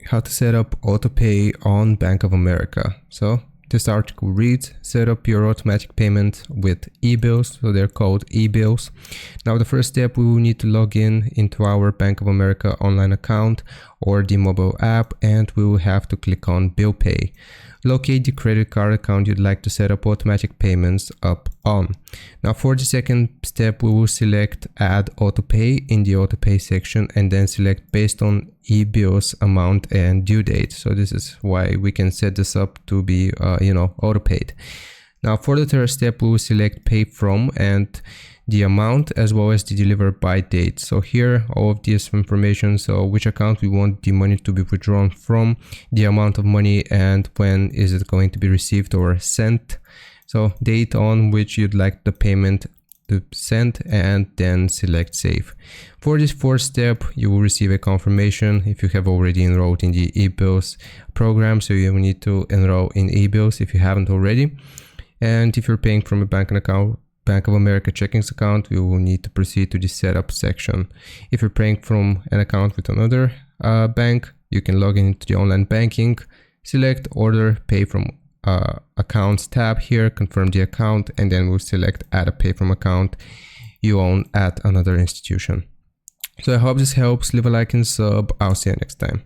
how to set up Autopay on Bank of America. So this article reads, set up your automatic payment with e-bills. So they're called e-bills. Now the first step, we will need to log in into our Bank of America online account or the mobile app, and we will have to click on Bill Pay. Locate the credit card account you'd like to set up automatic payments up on. Now for the second step, we will select Add Autopay in the Autopay section and then select based on e-bills amount and due date. So this is why we can set this up to be auto-paid. Now for the third step, we will select Pay From and the amount as well as the deliver by date. So here all of this information, so which account we want the money to be withdrawn from, the amount of money, and when is it going to be received or sent. So date on which you'd like the payment to send, and then select save. For this fourth step, you will receive a confirmation if you have already enrolled in the e-bills program. So you will need to enroll in e-bills if you haven't already. And if you're paying from a Bank of America checkings account, we will need to proceed to the setup section. If you're paying from an account with another bank, you can log into the online banking, select order pay from accounts tab here, confirm the account, and then we'll select add a pay from account you own at another institution. So I hope this helps. Leave a like and sub. I'll see you next time.